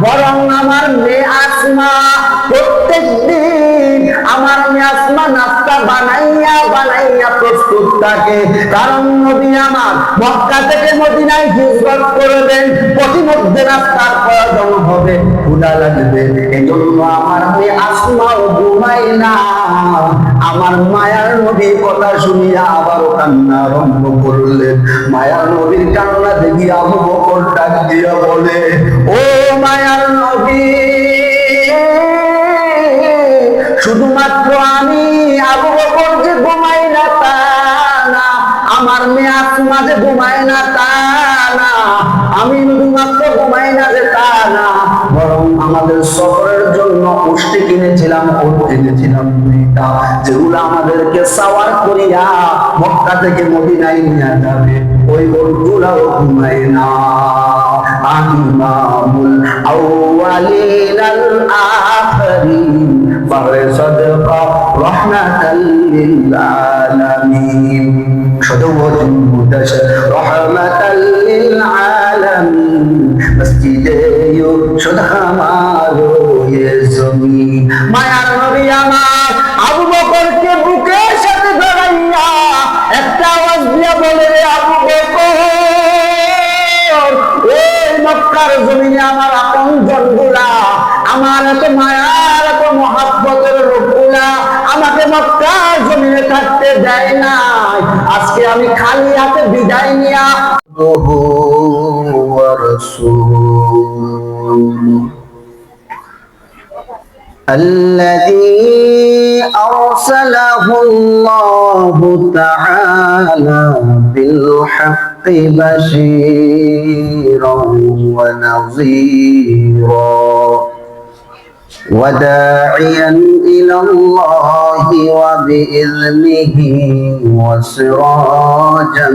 বরং আমার মেয়ে আসমা প্রত্যেকদিন আমার মেয়ে আসমা নাস্তা বানাইয়া বানাইয়া প্রস্তুত থাকে। কারণ নবী আমার মক্কা থেকে মদিনায় হিজরত করবেন, প্রতিমধ্যে নাস্তার প্রয়োজন হবে, ক্ষুধা লাগবে। এজন্য আমার মেয়ে আসমাও ঘুমায় না। আমার মায়ার নবীর কথা শুনিয়া আবারও কান্না আরম্ভ করলেন। মায়ার নবীর কান্না দেখি আবু বকর ডাক দিয়া বলে, ও মায়ার নবী, শুধুমাত্র আমি আবু বকর যে ঘুমাই না তা না, আমার মেয়ে আসমা যে ঘুমায় না তা না, আমি শুধুমাত্র ঘুমাই না যে তা না, বরং আমাদের সফরের জন্য উষ্টে কিনেছিলাম, ওট কিনেছিলাম দুইটা, যেগুলো আমাদেরকে সাওয়ার করিয়া মক্কা থেকে মদিনায় নিয়ে যাবে, ওই ওটগুলাও ঘুমাই না। ইমামুল আউয়ালিন আল আখিরিন বারে সাদকা রাহমাতাল লিল আলামিন, সদওয়াতুল মুদাশশির রাহমাতাল লিল আলামিন, মসজিদে ইউশুদ হামারো ইয়ে জমিন। মায়ার নবী আমার আবু বকরকে বুকের সাথে ধরাইয়া একটা আওয়াজ দিয়া বলে, রে আবু বকর, এই মক্কার জমিনে আমার আপন জনগুলা, আমার এত মায়ার এত মহাব্বতের লোকগুলা আমাকে মক্কার জমিনে থাকতে দেয় নাই। আজকে আমি খালি হাতে বিদায় নিয়া الذي أرسله الله تعالى بالحق بشيرا ونذيرا وداعيا إلى الله وبإذنه وسراجا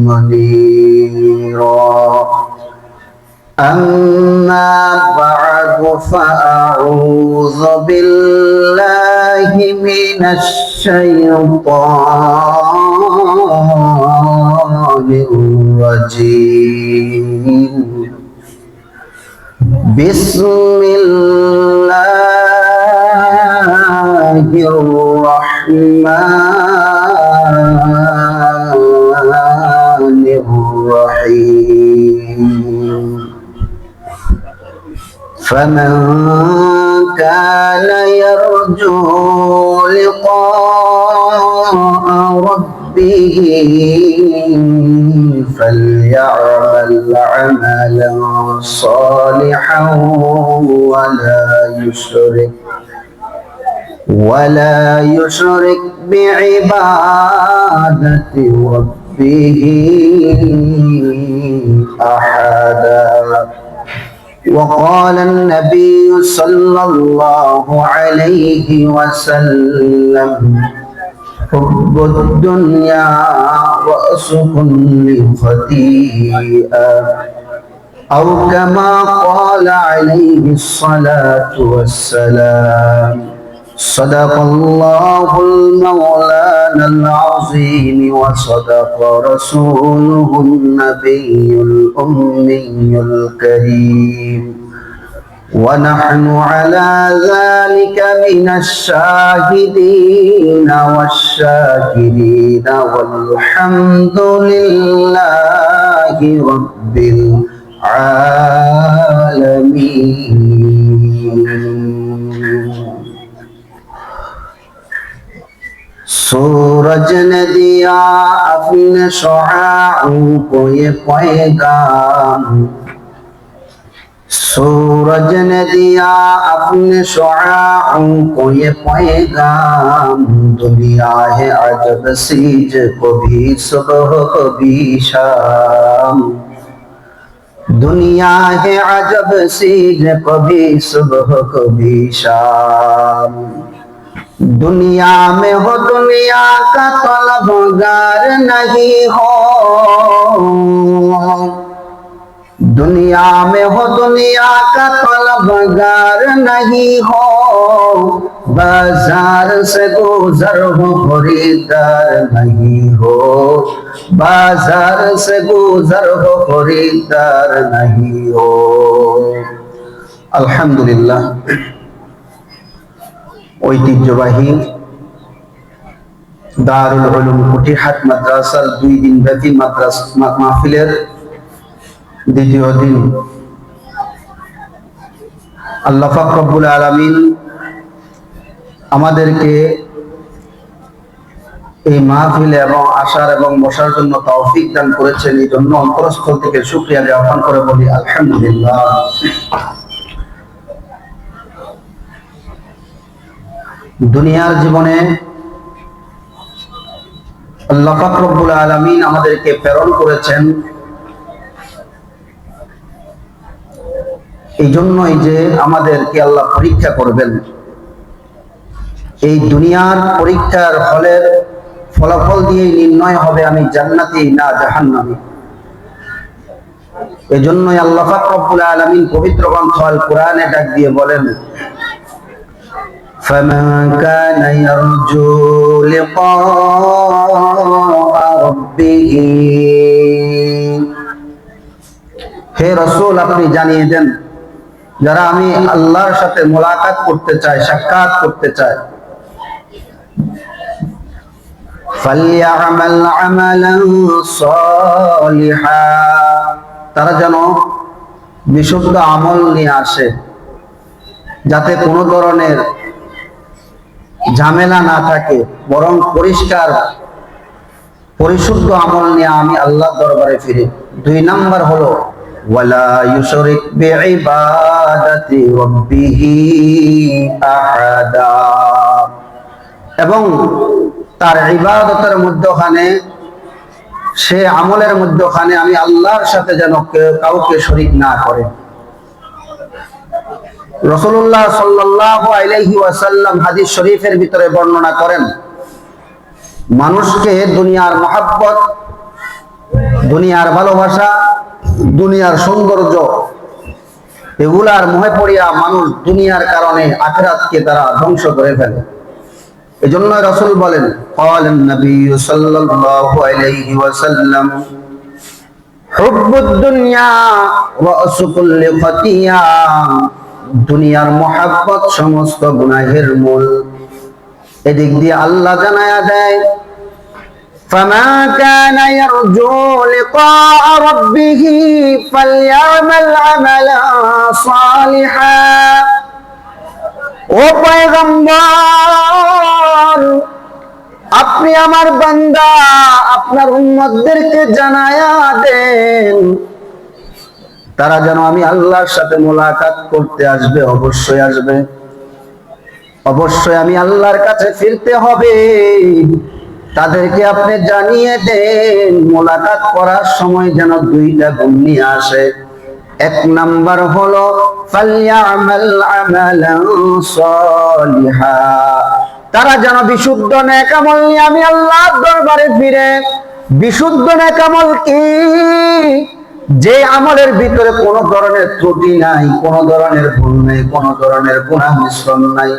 منيرا. أما بعد فأعوذ بالله من الشيطان الرجيم. بسم الله الرحمن الرحيم. فمن كان يرجو لقاء ربه فليعمل عملا صالحا ولا يشرك بعبادة ربه أحدا. وقال النبي صلى الله عليه وسلم حب الدنيا رأس كل خطيئة، أو كما قال عليه الصلاة والسلام. صدق الله المولانا العظيم وصدق رسوله النبي الأمي الكريم، ونحن على ذلك من الشاهدين والشاكرين، والحمد لله رب العالمين. सूरज ने दिया अपने शुआओं को ये पैगाम, सूरज ने दिया अपने शुआओं को ये पैगाम। दुनिया है अजब सीज, कभी सुबह कभी शाम। दुनिया है अजब सीज, कभी सुबह कभी शाम। दुनिया में हो दुनिया का तलबगार नहीं हो, दुनिया में हो दुनिया का तलबगार नहीं हो। बाजार से गुजर हो खरीदार नहीं हो, बाजार से गुजर हो खरीदार नहीं हो। আলহামদুলিল্লাহ, ঐতিহ্যবাহী দারুল উলুম কুটিহাট মাদ্রাসার 2 দিন ব্যাপী মাহফিলের দ্বিতীয় দিন। আল্লাহ পাক রব্বুল আলামিন আমাদেরকে এই মাহফিলে এবং আসার এবং বসার জন্য তৌফিক দান করেছেন। এই জন্য অন্তরস্থল থেকে শুকরিয়া জ্ঞাপন করে বলি আলহামদুলিল্লাহ। দুনিয়ার জীবনে আল্লাহ পাক রব্বুল আলামিন আমাদেরকে প্রেরণ করেছেন এই জন্যই যে আমাদেরকে আল্লাহ পরীক্ষা করবেন। এই দুনিয়ার পরীক্ষার ফলের ফলাফল দিয়ে নির্ণয় হবে আমি জান্নাতি না জাহান্নামী। এই জন্যই আল্লাহ পাক রব্বুল আলামিন পবিত্র গ্রন্থ আল কোরআনে ডাক দিয়ে বলেন, فَمَنْ كَانَ يَرْجُو لِقَاءَ رَبِّهِ, হে রাসূল আপনি জানিয়ে দেন যারা আমি আল্লাহর সাথে মোলাকাত করতে চাই, সাক্ষাৎ করতে চাই, فَلْيَعْمَلْ عَمَلًا صَالِحًا, তারা যেন বিশুদ্ধ আমল নিয়ে আসে, যাতে কোনো ধরনের ঝামেলা না থাকে, বরং পরিষ্কার পরিশুদ্ধ আমল নিয়ে আমি আল্লাহর দরবারে ফিরি। 2 নাম্বার হলো ওয়ালা ইউশরিক বিইবাদাতি রাব্বিহি আহাদা, এবং তার ইবাদতের মধ্যখানে, সে আমলের মধ্যখানে আমি আল্লাহর সাথে যেন কাউকে শরীক না করে। রাসূলুল্লাহ সাল্লাল্লাহু আলাইহি ওয়াসাল্লাম হাদিস শরীফের ভিতরে বর্ণনা করেন, মানুষকে দুনিয়ার মহব্বত, দুনিয়ার ভালোবাসা, দুনিয়ার সৌন্দর্য এগুলার মোহে পড়িয়া মানুষ দুনিয়ার কারণে আখিরাতকে তারা ধ্বংস করে ফেলে। এজন্য রাসূল বলেন, ক্বালান নবী সাল্লাল্লাহু আলাইহি ওয়াসাল্লাম হুব্বুদ দুনিয়া রাসু কুল্লি খাতিয়া, দুনিয়ার মহব্বত সমস্ত গুনাহের মূল। এদিক দিয়ে আল্লাহ জানায়া দেয়, فَمَا كَانَ يَرْجُو لِقَاءَ رَبِّهِ فَلْيَعْمَلْ عَمَلًا صَالِحًا, ও পয়গম্বর আপনি আমার বান্দা আপনার উম্মতদেরকে জানায়া দেন তারা যেন আমি আল্লাহর সাথে মোলাকাত করতে আসবে, অবশ্যই আসবে, অবশ্যই আমি আল্লাহর কাছে ফিরতে হবে। তাদেরকে আপনি জানিয়ে দেন মোলাকাত করার সময় যেন 2টা গুণ নিয়ে আসে। 1 নাম্বার হলো ফালইয়ামাল আমালান সালিহা, তারা যেন বিশুদ্ধ নেক আমল নিয়ে আমি আল্লাহর দরবারে ফিরে। বিশুদ্ধ নেক আমল কি? যে আমলের ভিতরে কোনো ধরনের ত্রুটি নাই, কোনো ধরনের ভুল নাই, কোনো ধরনের গুনাহ মিশ্রণ নাই।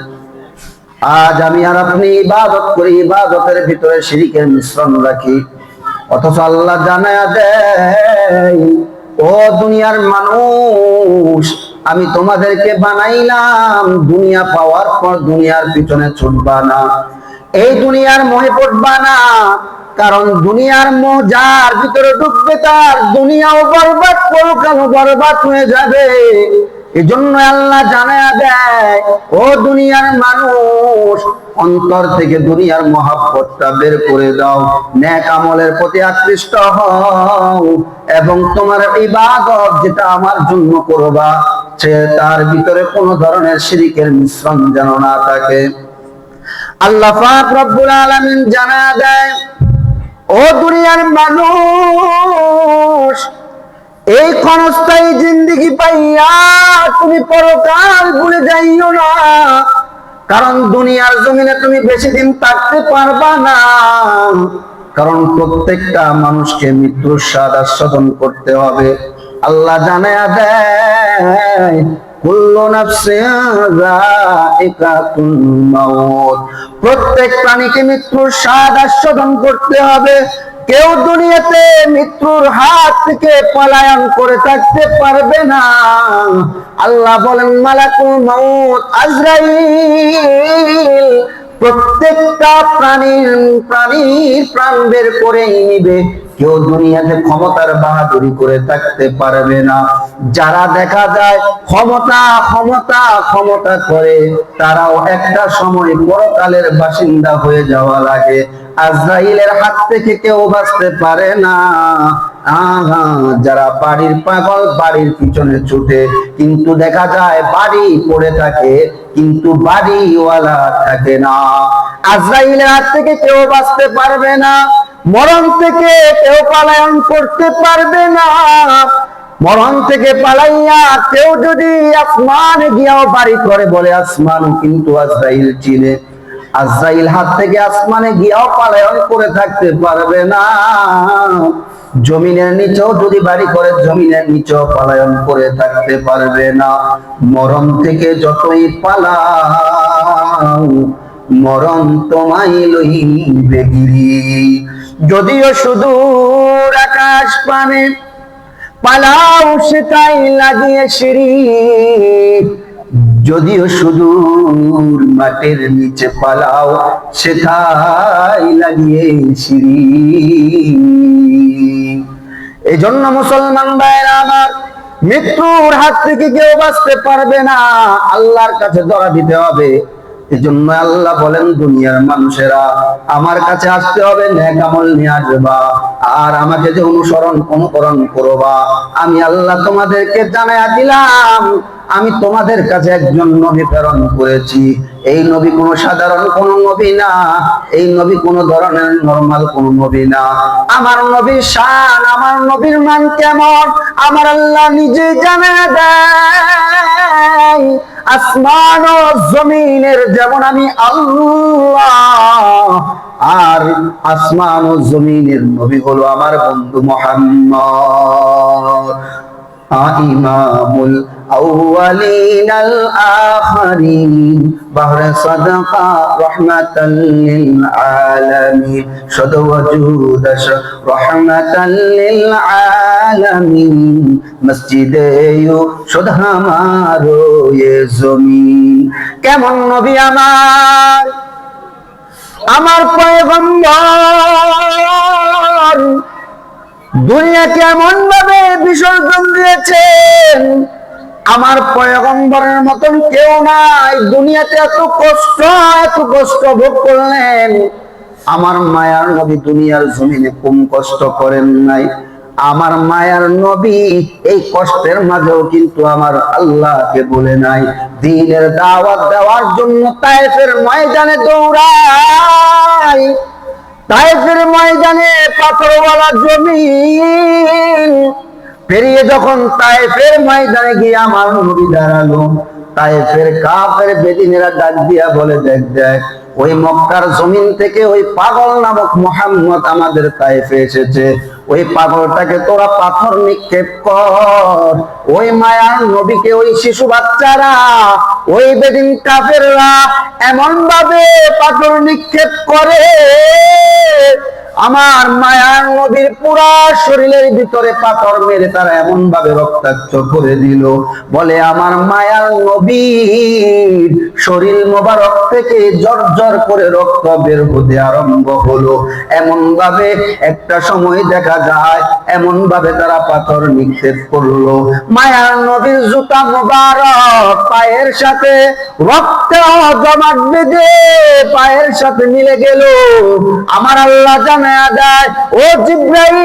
আজ আমি আর আপনি ইবাদত করি, ইবাদতের ভিতরে শিরকের মিশ্রণ রাখি, অথচ আল্লাহ জানায়া দেয়, ও দুনিয়ার মানুষ আমি তোমাদেরকে বানাইলাম দুনিয়া পাওয়ার পর দুনিয়ার পিছনে ছুটবা না, এই দুনিয়ার মোহে পড়বা না, কারণ দুনিয়ার মোহ যার ভিতরে ঢুকবে তার দুনিয়াও বরবাদ, পরকালও বরবাদ হয়ে যাবে। এজন্য আল্লাহ জানায়া দেয়, ও দুনিয়ার মানুষ অন্তর থেকে দুনিয়ার মহব্বতটা বের করে দাও, নেক আমলের প্রতি আকৃষ্ট হও, এবং তোমার ইবাদত যেটা আমার জন্য করবা সে তার ভিতরে কোনো ধরনের শিরকের মিশ্রণ যেন না থাকে। আল্লাহ পাক রব্বুল আলামিন জানায়া দেয়, ও দুনিয়ার মানুষ এই ক্ষণস্থায়ী জিন্দেগি পাইয়া তুমি পরকাল ভুলে যাইও না, কারণ দুনিয়ার জমিনে তুমি বেশি দিন থাকতে পারবা না, কারণ প্রত্যেকটা মানুষকে মৃত্যুর স্বাদ আস্বাদন করতে হবে। আল্লাহ জানায়া দেয়, কুল্লু নাফসিন যায়িকাতুল মাউত, প্রত্যেক প্রাণীকে মৃত্যুর স্বাদ আস্বাদন করতে হবে। কেউ দুনিয়াতে মৃত্যুর হাত থেকে পলায়ন করে থাকতে পারবে না। আল্লাহ বলেন মালাকুল মাউত আজরাইল প্রত্যেকটা প্রাণীর প্রাণ বের করে নিবে। কেউ দুনিয়াতে ক্ষমতার বাহাদুরি করে থাকতে পারবে না। যারা দেখা যায় ক্ষমতা ক্ষমতা ক্ষমতা করে, তারাও একটা সময় পরকালের বাসিন্দা হয়ে যাওয়া লাগে। আজরাইলের হাত থেকে কেউ বাঁচতে পারে না। যারা বাড়ির পাগল, বাড়ির পিছনে ছুটে, কিন্তু দেখা যায় বাড়ি পড়ে থাকে, কিন্তু বাড়িওয়ালা থাকে না। আজরাইলের হাত থেকে কেউ বাঁচতে পারবে না। মরণ থেকে কেউ পলায়ন করতে পারবে না। মরণ থেকে পালাইয়া কেউ যদি আসমানে গিয়াও বাড়ি করে, বলে আসমানও কিন্তু আজরাইল চিনে। আজরাইল হাত থেকে আসমানে গিয়াও পলায়ন করে থাকতে পারবে না। জমিনের নিচেও যদি বাড়ি করে, জমিনের নিচেও পলায়ন করে থাকতে পারবে না। মরণ থেকে যতই পালাও, মরণ তোমায় লইবে গিরি। যদিও সুদূর আকাশ পানে পালাও সেটাই লাগিয়ে সিঁড়ি, যদিও সুদূর মাটির নিচে পালাও সেটাই লাগিয়ে সিঁড়ি। এই জন্য মুসলমান ভাইরা আমার, মৃত্যুর হাত থেকে কেউ বাঁচতে পারবে না, আল্লাহর কাছে ধরা দিতে হবে। এই জন্য আল্লাহ বলেন দুনিয়ার মানুষেরা আমার কাছে আসতে হবে, নেক আমল নিয়ে আসবা, আর আমাকে যে অনুকরণ করবা। আমি আল্লাহ তোমাদেরকে জানাইয়া দিলাম, আমি তোমাদের কাছে একজন নবী প্রেরণ করেছি। এই নবী কোনো সাধারণ কোন নবী না, এই নবী কোন ধরনের নরমাল কোন নবী না। আমার নবীর শান, আমার নবীর মান কেমন আমার আল্লাহ নিজে জানায়া দেয়। আসমান ও জমিনের যেমন আমি আল্লাহ, আর আসমান ও জমিনের নবী হলো আমার বন্ধু মুহাম্মদ। ইমামুল আউয়ালিন আল আখিরিন, বাহরে সাদাকা রাহমাতাল লিল আলামিন, শুদ ওয়াজুদ রাহমাতাল লিল আলামিন, মসজিদে শুদ হামারো ये জমিন। কেমন নবী আমার, আমার পয়গম্বর দুনিয়া কেমন ভাবে বিসর্জন দিয়েছেন। আমার পয়গম্বরের মতন কেউ নাই। দুনিয়াতে এত কষ্ট ভোগ করলেন। আমার মায়ার নবী দুনিয়ার জমিনে কম কষ্ট করেন নাই। আমার মায়ার নবী এই কষ্টের মাঝেও কিন্তু আমার আল্লাহকে বলে নাই। দ্বীনের দাওয়াত দেওয়ার জন্য তায়েফের ময়দানে দৌড়ায়। তায়েফের ময়দানে পাথরওয়ালা জমিন পেরিয়ে যখন তায়েফের ময়দানে গিয়ে আমার নবী দাঁড়ালো, তায়েফের কাফের বেদিনেরা ডাক দিয়া বলে, দেখ দেখ, ওই মক্কার জমিন থেকে ওই পাগল নামক মুহাম্মদ আমাদের তায়েফে এসেছে। ওই পাগলটাকে তোরা পাথর নিক্ষেপ কর। ওই মায়ার নবীকে ওই শিশু বাচ্চারা, ওই বেদিন কাফেররা এমন ভাবে পাথর নিক্ষেপ করে, আমার মায়ার নবীর পুরা শরীরের ভিতরে পাথর মেরে তারা এমন ভাবে রক্তাক্ত করে দিল, বলে আমার মায়ার নবীর শরীর মোবারক থেকে জর্জর করে রক্ত বের হতে আরম্ভ হলো। এমন ভাবে একটা সময় দেখা যায়, এমন ভাবে তারা পাথর নিক্ষেপ করলো। মায়ার নবীর জুতা মোবারক পায়ের সাথে রক্ত জমাট বেঁধে পায়ের সাথে মিলে গেল। আমার আল্লাহ জানায়া দেয়, ও জিবরাইল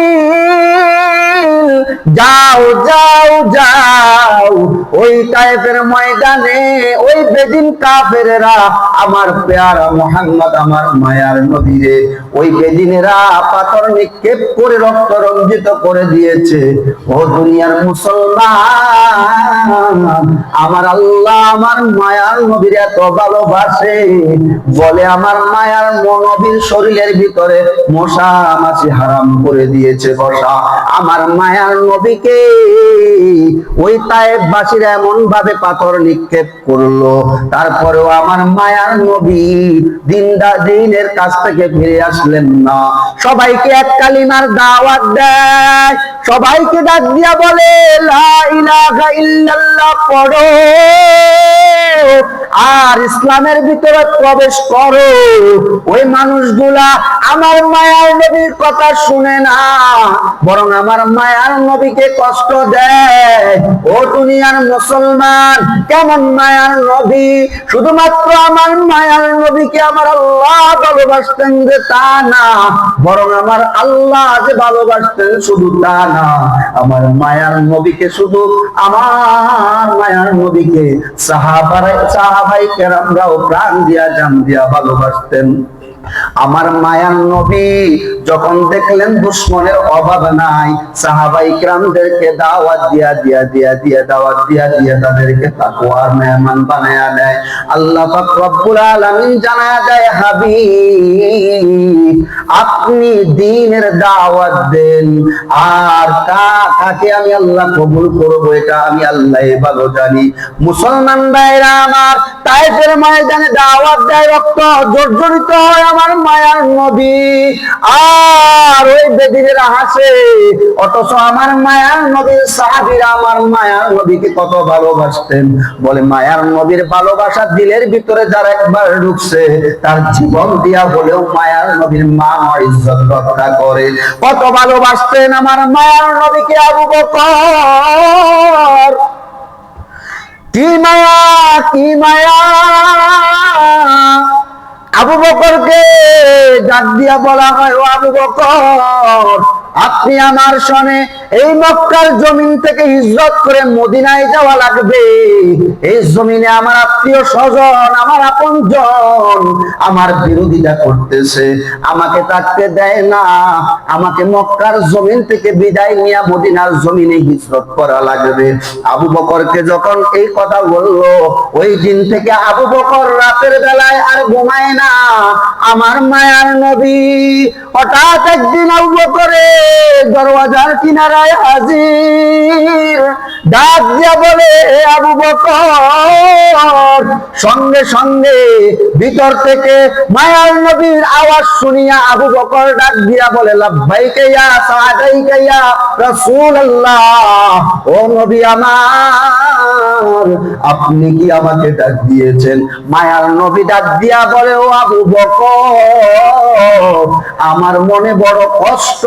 যাও যাও যাও, ওই তায়েফের ময়দানে ওই বেদিন কাফেরেরা আমার পেয়ারা মুহাম্মদ আমার মায়ার নবীরে ওই বেদিনেরা পাথর নিক্ষেপ করে রক্ত রঞ্জিত করে দিয়েছে। ও দুনিয়ার মুসলমান, আমার আল্লাহ আমার মায়ার নবীর এত ভালোবাসে, বলে আমার মায়ার নবীর শরীরের ভিতরে মশা মাছি হারাম করে দিয়েছে বসা। আমার মায়ার নবীকে ওই তায়েফবাসীরা এমন ভাবে পাথর নিক্ষেপ করলো, তারপরেও আমার মায়ার নবী দিনের কাছ থেকে ফিরে আসলেন না। সবাইকে এক কালিমার দাওয়াত দেয়, সবাইকে ডাক দিয়া বলে লা ইলাহা ইল্লাল্লাহ পড়ো আর ইসলামের ভিতরে প্রবেশ করো। ওই মানুষগুলা আমার মায়ার নবীর কথা শুনে না, বরং আমার মায়ার নবীকে কষ্ট দেয়। ও দুনিয়ার মুসলমান, কেমন মায়ার নবী! শুধুমাত্র আমার মায়ার নবীকে আমার আল্লাহ ভালোবাসতেন যে তা না, বরং আমার আল্লাহ যে ভালোবাসতেন শুধু তা না, আমার মায়ার নবীকে শুধু আমার মায়ার নবীকে সাহাবাই কেরামরাও প্রাণ দিয়া জান দিয়া ভালোবাসতেন। আমার মায়ার নবী যখন দেখলেন দুশ্মনের অভাব নাই, সাহাবাই কিরামদেরকে দাওয়াত দিয়া তাদেরকে তাকওয়ার মেহমান বানায়া দেয়। আল্লাহ পাক রব্বুল আলামিন জানায়া দেয়, হাবিব আপনি দ্বীনের দাওয়াত দেন, আর কাকে আমি আল্লাহ কবুল করব এটা আমি আল্লাহই ভালো জানি। মুসলমান ভাইরা আমার, তায়েফের ময়দানে দাওয়াত দেয়, রক্ত জর্জরিত হয় আমার মায়ার নবী, আর ওই বেদিনেরা হাসে। অথচ আমার মায়ার নবীর সাহাবীরা আমার মায়ার নবীকে কত ভালোবাসতেন। বলে মায়ার নবীর ভালোবাসা দিলের ভিতরে যার একবার ঢুকছে, তার জীবন দিয়া বলেও মায়ার নবীর মান ও ইজ্জত রক্ষা করে। কত ভালোবাসতেন আমার মায়ার নবীকে আবু বকর। কি মায়া, কি মায়া! আবু বকরকে ডাক দিয়া বলা হয়, ও আবু বকর, আপনি আমার সনে এই মক্কার জমিন থেকে হিজরত করে মদিনায় যাওয়া লাগবে। এই জমিনে আমার আত্মীয় স্বজন, আমার আপনজন আমার বিরোধিতা করতেছে, আমাকে থাকতে দেয় না। আমাকে মক্কার জমিন থেকে বিদায় নিয়ে মদিনার জমিনে হিজরত করা লাগবে। আবু বকরকে যখন এই কথা বললো, ওই দিন থেকে আবু বকর রাতের বেলায় আর ঘুমায় না। আমার মায়ার নবী হঠাৎ একদিন আবু বকরে দরওয়াজার কিনারায় হাজির, ডাক দিয়া বলে, আবু বকর। সঙ্গে সঙ্গে ভিতর থেকে মায়ার নবীর আওয়াজ শুনিয়া আবু বকর ডাক দিয়া বলে, লাব্বাইকা ইয়া সাদাইকা ইয়া রাসূলুল্লাহ, ও নবী আমার, আপনি কি আমাকে ডাক দিয়েছেন? মায়ার নবী ডাক দিয়া বলে, ও আবু বকর, আমার মনে বড় কষ্ট।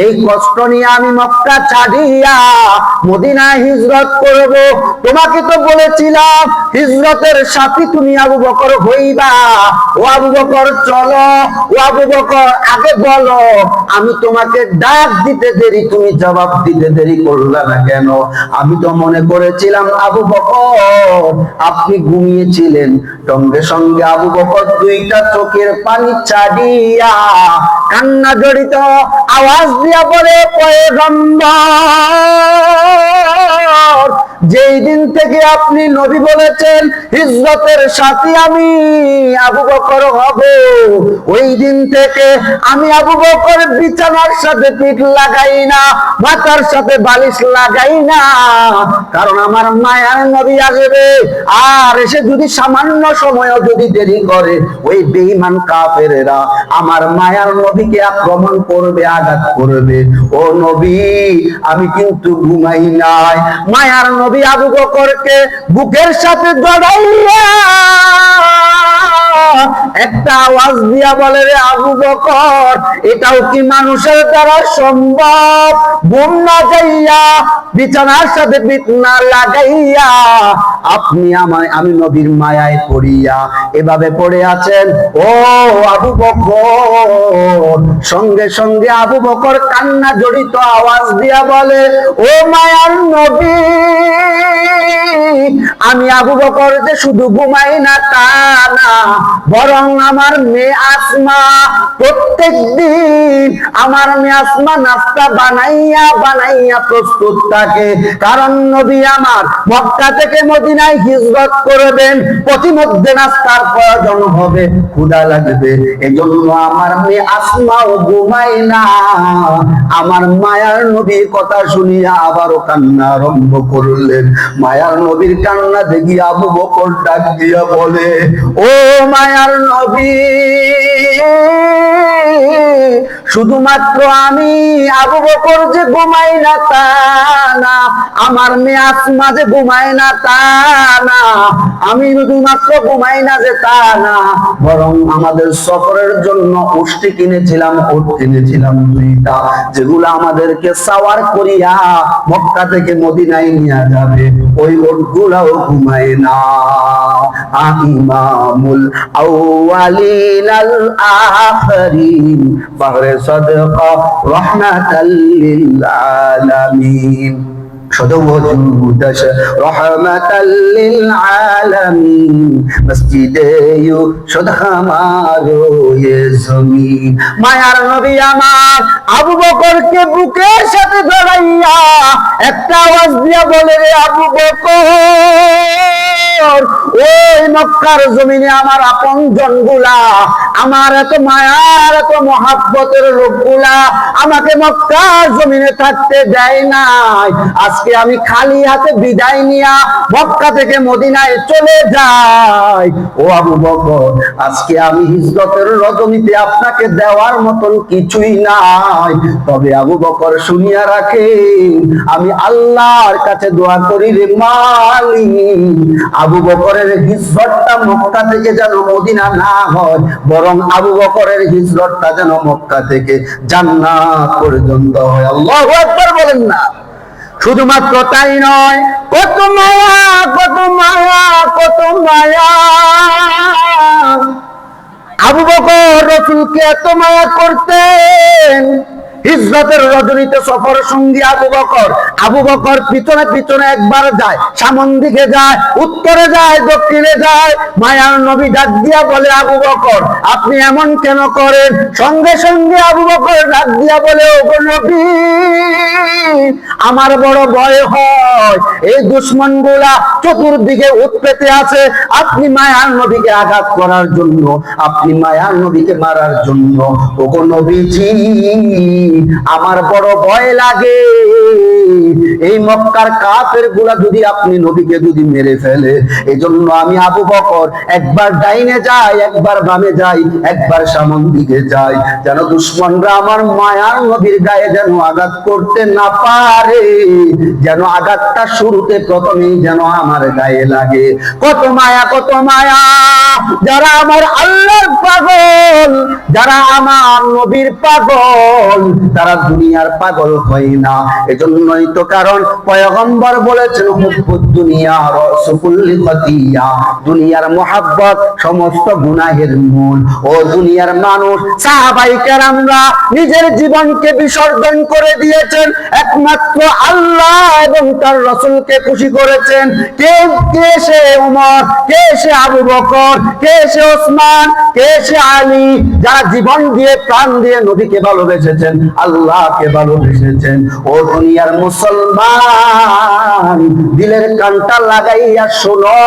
এই কষ্ট নিয়ে আমি মক্কা ছাড়িয়া মদিনায় হিজরত করব। তোমাকে তো বলেছিলাম হিজরতের সাথী তুমি আবু বকর হইবা। ও আবু বকর চলো, ও আবু বকর আগে বলো, আমি তোমাকে ডাক দিতে দেরি, তুমি জবাব দিতে দেরি করলে না কেন? আমি তো মনে করেছিলাম আবু বকর আপনি ঘুমিয়েছিলেন। সঙ্গে সঙ্গে আবু বকর দুইটা চোখের পানি ছাড়িয়া কান্না জড়িত আওয়াজ দিয়া বলে, পয়গম্বর, যেই দিন থেকে আপনি নবী বলেছেন হিজরতের সাথী আমি আবু বকর হব, ওই দিন থেকে আমি আবু বকর বিছানার সাথে পিঠ লাগাই না, মাথার সাথে বালিশ লাগাই না। কারণ আমার মায়ার নবী আসবে, আর এসে যদি সামান্য সময়ও যদি দেরি করে, ওই বেঈমান কাফেরেরা আমার মায়ার নবীকে আক্রমণ করবে, আঘাত করবে। ও নবী, আমি কিন্তু ঘুমাই নাই। মায়ার নবী আবু বকরকে বুকের সাথে জড়াইয়া একটা আওয়াজ দিয়া বলে, রে আবু বকর, এটাও কি মানুষের দ্বারা সম্ভব? ঘুম না যাইয়া বিছানার সাথে পিঠ না লাগাইয়া আপনি আমি নবীর মায়ায় পড়িয়া এভাবে পড়ে আছেন। ও আবু বকর! সঙ্গে সঙ্গে আবু বকর কান্না জড়িত আওয়াজ দিয়া বলে, ও মায়ার নবী, আমি আবু বকর যে শুধু ঘুমাই না তা না, বরং আমার মেয়ে আসমা প্রত্যেক দিন আমার মেয়ে আসমা নাস্তা বানাইয়া বানাইয়া প্রস্তুত থাকে। কারণ নবী আমার মক্কা থেকে মদিনায় হিজরত করবেন, প্রতিমধ্যে নাস্তার প্রয়োজন হবে, ক্ষুধা লাগবে, এজন্য আমার মেয়ে আসমাও ঘুমায় না। আমার মায়ার নবীর কথা শুনিয়া আবারও কান্না আরম্ভ করলেন। মায়ার নবীর কান্না দেখি আবু বকর ডাক দিয়া বলে, ও মায়ার নবী, শুধুমাত্র আমি আবু বকর যে ঘুমাই না তা না, আমার মেয়ে আসমা যে ঘুমায় না তা না, আমি শুধুমাত্র ঘুমাই না যে তা না, বরং আমাদের সফরের জন্য উষ্টি কিনেছিলাম, উট কিনেছিলাম দুইটা, যেগুলো আমাদেরকে সাওয়ার করিয়া মক্কা থেকে মদিনায় নিয়ে যাবে, ওই উটগুলাও ঘুমায় না। ইমামুল আউয়ালিন আল আখিরিন বাহরে সাদকা রাহমাতাল লিল আলামিন সদওজুদাশ রহমাতাল লিল আলামিন মসজিদে ইউশুদ হামারো ইয়ে জমিন। মায়ার নবী আমার আবু বকরকে বুকের সাথে ধরাইয়া একটা আওয়াজ দিয়া বলে, রে আবু বকর, ওই মক্কার জমিনে আমার আপন জনগুলা, আমার এত মায়ার এত মহাব্বতের লোকগুলা আমাকে মক্কার জমিনে থাকতে দেয় নাই। আজকে আমি খালি হাতে বিদায় নিয়া মক্কা থেকে মদিনায় চলে যাই। ও আবু বকর, আজকে আমি হিজরতের রজনীতে আপনাকে দেওয়ার মতন কিছুই নাই। তবে আবু বকর শুনিয়া রাখেন, আমি আল্লাহর কাছে দোয়া করি রে মালিক, আবু বকরের হিজরতটা মক্কা থেকে যেন মদিনা না হয়, বরং আবু বকরের হিজরতটা যেন মক্কা থেকে জান্নাত পর্যন্ত হয়। আল্লাহু আকবার বলেন না। শুধুমাত্র তাই নয়, কত মায়া কত মায়া কত মায়া। আবু বকর রাসূলকে এত মায়া করতেন, হিজরতের রজনীতে সফর সঙ্গী আবু বকর। আবু বকর পিছনে পিছনে একবার যায়, সামন দিকে যায়, উত্তরে যায়, দক্ষিণে যায়। মায়ার নবী ডাক দিয়া বলে, আবু বকর আপনি এমন কেন করেন? সঙ্গে সঙ্গে আবু বকর ডাক দিয়া বলে, ওগো নবী, আমার বড় ভয় হয়, এই দুশমন গুলা চতুর্দিকে উৎপেতে আছে, আপনি মায়ার নবীকে আঘাত করার জন্য, আপনি মায়ার নবীকে মারার জন্য। ওগো নবীজি, আমার বড় ভয় লাগে, এই মক্কার কাফের গুলা যদি আপনি নবীকে যদি মেরে ফেলে। এই জন্য আমি আবু বকর একবার ডাইনে যাই, একবার বামে যাই, একবার সামন দিকে যাই, যেন দুশমনরা আমার মায়ার নবীর গায়ে যেন আঘাত করতে না পারে, যেন আঘাতটা শুরুতে প্রথমেই যেন আমার গায়ে লাগে। কত মায়া কত মায়া। যারা আমার আল্লাহর পাগল, যারা আমার নবীর পাগল, তারা দুনিয়ার পাগল হয় না। এজন্যই তো কারণ পয়গম্বর বলেছেন, হুব্বুদ দুনিয়া রাসু কুল্লি খাতিয়া, দুনিয়ার মুহাব্বত সমস্ত গুনাহের মূল। ও দুনিয়ার মানুষ, সাহাবায়ে কেরামরা নিজের জীবনকে বিসর্জন করে দিয়েছেন, একমাত্র আল্লাহ এবং তার রাসূলকে খুশি করেছেন। কে সে ওমর, কে সে আবু বকর, কে সে ওসমান, কে সে আলী, যারা জীবন দিয়ে প্রাণ দিয়ে নবীকে ভালোবেসেছেন, আল্লাহকে ভালোবেসেছেন। ও দুনিয়ার মুসলমান, দিলের কানটা লাগাইয়া শোনো,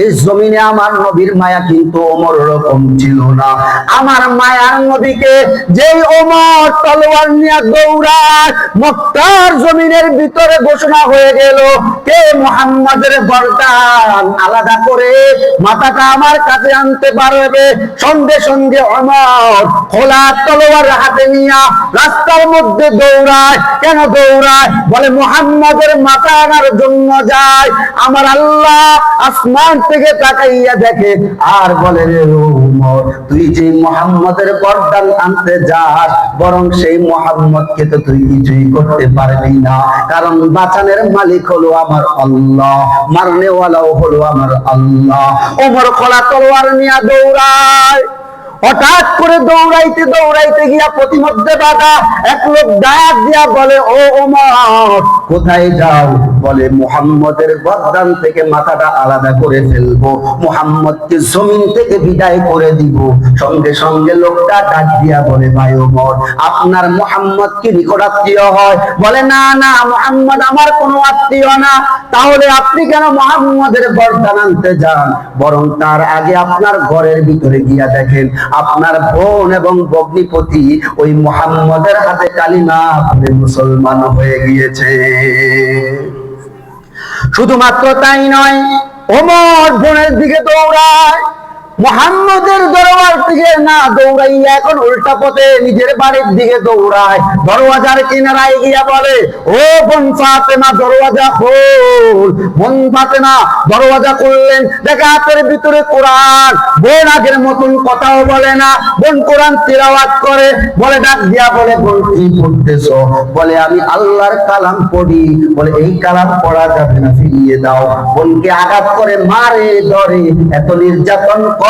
এই জমিনে আমার নবীর মায়া কিন্তু ওমর রকম ছিল না। আমার মায়ার নবীকে যেই ওমর তলোয়ার নিয়ে দৌড়ায়, মক্কার জমিনের ভিতরে ঘোষণা হয়ে গেল, কে মুহাম্মাদের বরদান আলাদা করে মাথাটা আমার কাছে আনতে পারবে। সঙ্গে সঙ্গে ওমর খোলা তলোয়ার হাতে নিয়ে রাস্তার মধ্যে দৌড়ায়। কেন দৌড়ায়? বলে মুহাম্মাদের মাথা আনার জন্য যায়। আমার আল্লাহ আসমান থেকে তাকাইয়া দেখে আর বলে, রে ওমর, তুই যে মুহাম্মাদের বরদান আনতে যাস, বরং সেই মুহাম্মদকে তো তুই কিছুই করতে পারবি না, কারণ বাঁচানের মালিক হলো আমার আল্লাহ, মারনেওয়ালাও হলো আমার আল্লাহ। ওমর খোলা তলোয়ার নিয়ে দৌড়ায়। হঠাৎ করে দৌড়াইতে দৌড়াইতে গিয়া প্রতিমধ্যে বাধা। এক লোক ডাক দিয়া বলে, ও ওমর, কোথায় যাও? বলে মুহাম্মদের গর্দান থেকে মাথাটা আলাদা করে ফেলবো, মুহাম্মদকে জমিন থেকে বিদায় করে দিব। সঙ্গে সঙ্গে লোকটা ডাক দিয়া বলে, ভাই ওমর, আপনার মুহাম্মদ কি নিকটাত্মীয় হয়? বলে, না না, মুহাম্মদ আমার কোনো আত্মীয় না। তাহলে আপনি কেন মুহাম্মদের গর্দান আনতে যান? বরং তার আগে আপনার ঘরের ভিতরে গিয়া দেখেন আপনার বোন এবং ভগ্নিপতি ওই মুহাম্মদের হাতে কালিমা পড়ে মুসলমান হয়ে গিয়েছে। শুধুমাত্র তাই নয়, ওমর বোনের দিকে দৌড়ায়, মুহাম্মদের দরবার থেকে না দৌড়াইয়া এখন উল্টা পথে নিজের বাড়ির দিকে দৌড়ায়। দরওয়াজার কিনারায় গিয়া বলে, ও বোন ফাতেমা, দরওয়াজা খোল। বোন ফাতেমা দরওয়াজা খুললেন, দেখে হাতের ভিতরে কোরআন। বোন আগের মতন কথাও বলে না, বোন কোরআন তিলাওয়াত করে। বলে, ডাক দিয়া বলে, বোন কি পড়তেছো? বলে, আমি আল্লাহর কালাম পড়ি। বলে, এই কালাম পড়া যাবে না, ফিরিয়ে দাও। বোনকে আঘাত করে, মারে, ধরে, এত নির্যাতন করে।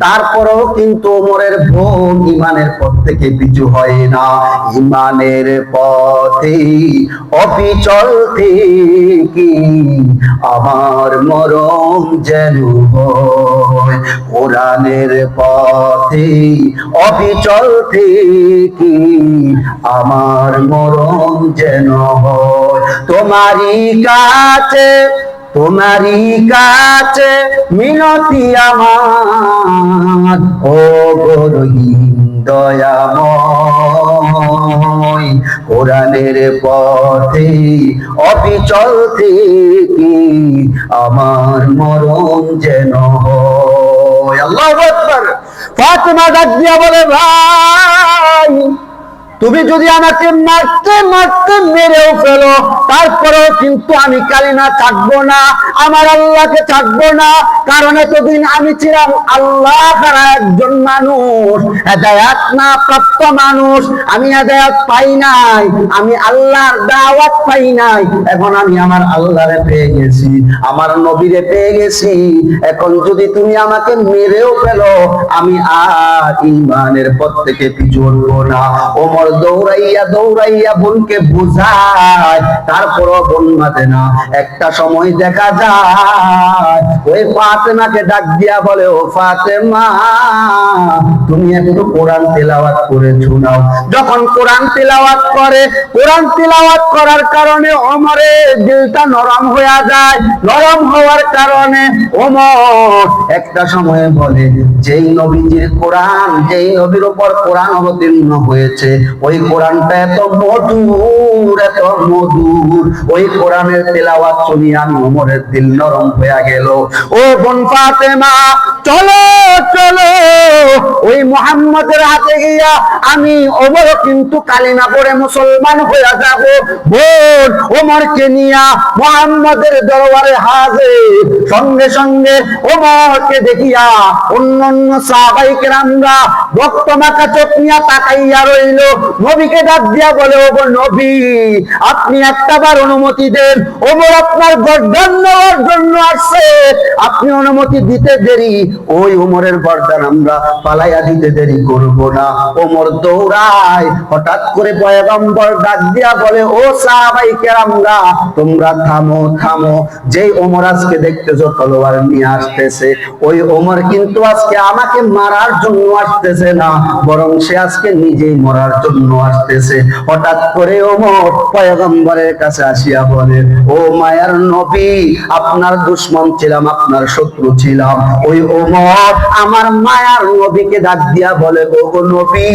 তারপরেও কিন্তু ওমরের বোন ইমানের পথ থেকে পিছু হয় না। ইমানের পথে অবিচল থেকে আমার মরণ যেন হয়, কোরআনের পথে অবিচল থেকে আমার মরণ যেন হয়। তোমারই কাছে মিনতি আমার, ও রহিম দয়াময়, কোরআনের পথে অবিচল থেকে আমার মরণ যেন হয়। আল্লাহু আকবার। ফাতেমা ডাক দিয়া বলে, ভাই, তুমি যদি আমাকে মারতে মারতে মেরেও ফেলো, তারপরেও কিন্তু আমি কালিমা ছাড়বো না, আমার আল্লাহকে ছাড়বো না। কারণ এতদিন আমি ছিলাম আল্লাহ ছাড়া একজন মানুষ, হেদায়াত না প্রাপ্ত মানুষ। আমি হেদায়াত পাই নাই, আমি আল্লাহর দাওয়াত পাই নাই। এখন আমি আমার আল্লাহরে পেয়ে গেছি, আমার নবীরে পেয়ে গেছি। এখন যদি তুমি আমাকে মেরেও ফেলো, আমি আর ঈমানের পথ থেকে পিছু হটবো না। ওমর দৌড়াইয়া দৌড়াইয়া বোনকে বুঝায়, তারপরও বোন মাতে না। একটা সময় দেখা যায় ওই ফাতেমাকে ডাক দিয়া বলে, ও ফাতেমা, তুমি একটু কোরআন তেলাওয়াত করে শোনাও। যখন কোরআন তেলাওয়াত করে, কোরআন তেলাওয়াত করার কারণে ওমরের দিলটা নরম হয়ে যায়। নরম হওয়ার কারণে ওমর একটা সময়ে বলে, যেই নবীজির কোরআন, যেই নবীর উপর কোরআন অবতীর্ণ হয়েছে, ওই কোরআনটা এত মধুর, এত মধুর, ওই কোরআনের তেলাওয়াত শুনিয়ে আমি ওমরের দিল নরম হয়ে গেল। ও বোন ফাতেমা, চলো চলো, ওই মুহাম্মদের হাতে গিয়া আমি ওমর কিন্তু কালিমা পড়ে মুসলমান হয়ে যাব। বোন ওমরকে নিয়া মুহাম্মদের দরবারে হাজির। সঙ্গে সঙ্গে ওমরকে দেখিয়া অন্যান্য সাহাবায়ে কেরামরা রক্তমাখা চোখ নিয়া তাকাইয়া রইল। নবীকে ডাক দিয়া বলে, ও নবী, আপনি একটাবার অনুমতি দেন, ওমর আপনার গর্দান নেওয়ার জন্য আসছে, আপনি অনুমতি দিতে দেরি, ওই ওমরের গর্দান আমরা পালাইয়া দিতে দেরি করব না। ওমর দৌড়ায়, হঠাৎ করে পয়গম্বর ডাক দিয়া বলে, ও সাহাবায়ে কেরামরা, তোমরা থামো থামো। যেই ওমর আজকে দেখতেছো তলোয়ার নিয়ে আসতেছে, ওই ওমর কিন্তু আজকে আমাকে মারার জন্য আসতেছে না, বরং সে আজকে নিজেই মরার জন্য আসতেছে। হঠাৎ করে ওমর পয়গম্বরের কাছে আসিয়া বলে, ও মায়ার নবী, আপনার দুশমন ছিলাম, আপনার শত্রু ছিলাম। ওই ওমর আমার মায়ার নবীকে ডাক দিয়া বলে, ও নবী,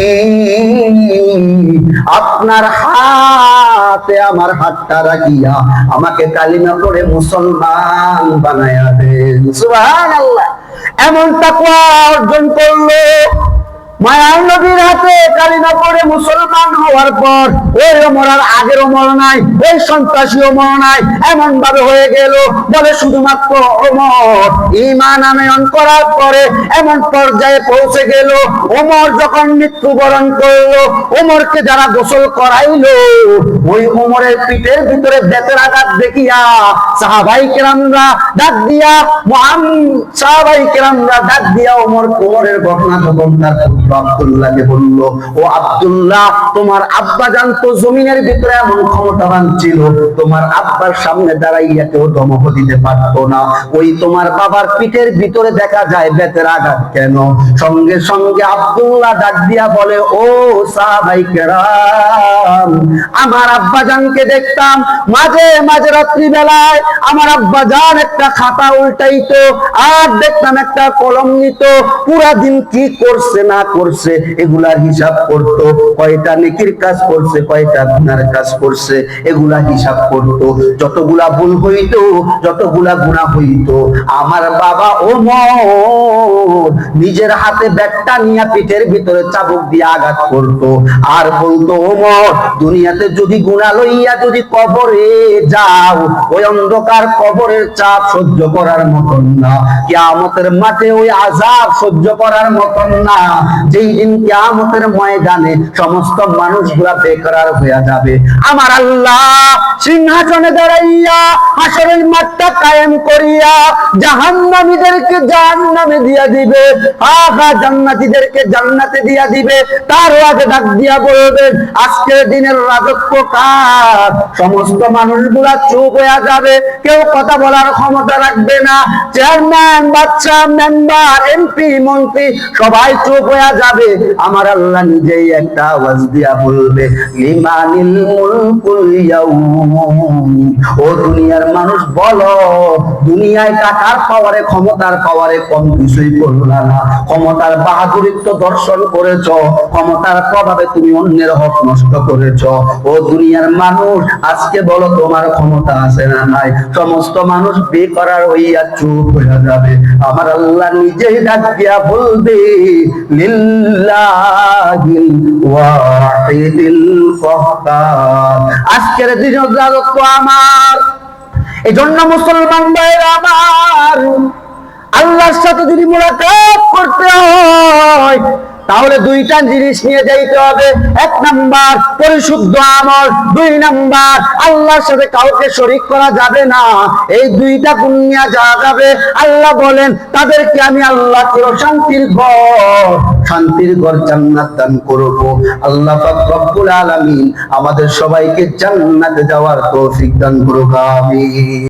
আপনার হাতে আমার হাতটা রাখিয়া আমাকে কালিমা পড়ে মুসলমান বানায়া দেন। সুবহানাল্লাহ। এমন তাকওয়া অর্জন করলো, মায়ার নবীর হাতে কালিমা পড়ে মুসলমান হওয়ার পর ওই ওমর আর আগের ওমর নাই, ওই সন্ত্রাসী ওমর নাই, এমন ভাবে হয়ে গেল। বলে শুধুমাত্র ওমর ঈমান আনয়ন করার পরে এমন পর্যায়ে পৌঁছে গেল, ওমর যখন মৃত্যুবরণ করলো, ওমরকে যারা গোসল করাইলো, ওই ওমরের পিঠের ভিতরে বেতের আঘাত দেখিয়া সাহাবায়ে কেরামরা ডাক দিয়া ওমর কোমরের ঘটনা যখন তার আব্দুল্লাহকে বলল, ও আব্দুল্লাহ, তোমার আব্বা জান তো জমিনের ভিতরে এমন ক্ষমতাবান ছিল, তোমার আব্বার সামনে দাঁড়াইয়া কেউ ধমক দিতে পারতো না। ওই তোমার বাবার পিঠের ভিতরে দেখা যায় বেতের আঘাত কেন? সঙ্গে সঙ্গে আব্দুল্লাহ ডাক দিয়া বলে, ও সাহাবায়ে কেরাম, আমার আব্বা জানকে দেখতাম মাঝে মাঝে রাত্রি বেলায় আমার আব্বা জান একটা খাতা উল্টাইতো, আর দেখতাম একটা কলম নিত, পুরা দিন কি করছে না করছে এগুলার হিসাব করতো, কয়টা নেকির কাজ করছে কয়টা গুনার কাজ করছে এগুলা হিসাব করতো। যতগুলা ভুল হইতো, যতগুলা গুনাহ হইতো, আমার বাবা ওমর নিজের হাতে ব্যাটটা নিয়ে পিঠের ভিতরে চাবুক দিয়ে আঘাত করতো, আর বলতো, ওমর, দুনিয়াতে যদি গুনাহ লইয়া যদি কবরে যাও, ওই অন্ধকার কবরের চাপ সহ্য করার মতন না, কিয়ামতের মাঠে ওই আযাব সহ্য করার মতন না। যেই দিন কিয়ামতের ময়দানে সমস্ত মানুষগুলা বেকরার হয়ে যাবে, আমার আল্লাহ সিংহাসনে দাঁড়াইয়া হাসরের মাঠটা কায়েম করিয়া জাহান্নামীদেরকে জাহান্নামে দিয়া দিবে, আহা জান্নাতীদেরকে জান্নাতে দিয়া দিবে। তার আগে ডাক দিয়া বলবেন, আজকের দিনের রাজত্ব কার? সমস্ত মানুষগুলা চুপ হয়ে যাবে, কেউ কথা বলার ক্ষমতা রাখবে না। চেয়ারম্যান, বাদশা, মেম্বার, এমপি, মন্ত্রী সবাই চুপ হয়ে যাবে। আমার আল্লাহ নিজেই একটা আওয়াজ দিয়া বলবে, লিমানিল মুলকুল ইয়াউম। ও দুনিয়ার মানুষ বলো, দুনিয়ায় টাকার পাওয়ারে, ক্ষমতার পাওয়ারে কম কিছুই করলা না, ক্ষমতার বাহাদুরিত্ব দর্শন করেছ, ক্ষমতার প্রভাবে তুমি অন্যের হক নষ্ট করেছ। ও দুনিয়ার মানুষ, আজকে বলো তোমার ক্ষমতা আছে না নাই? সমস্ত মানুষ বেকরার হইয়া চুপ হয়ে যাবে। আমার আল্লাহ নিজেই ডাক দিয়া বলবে, লিল্লাহিল ওয়াহিদিল কাহ্হার। আজকের দিন রাজত্ব আমার। এজন্য মুসলমান ভাইরা আমার, আল্লাহর সাথে যদি মুলাকাত করতে হয় তাহলে দুইটা জিনিস নিয়ে যাইতে হবে। এক নাম্বার পরিশুদ্ধ আমল, দুই নাম্বার আল্লাহর সাথে কাউকে শরীক করা যাবে না। এই দুইটা গুণ নিয়ে যাওয়া যাবে। আল্লাহ বলেন, তাদেরকে আমি আল্লাহ শান্তির ঘর জান্নাত দান করব। আল্লাহ পাক রব্বুল আলামিন আমাদের সবাইকে জান্নাতে যাওয়ার তৌফিক দান করুক। আমিন।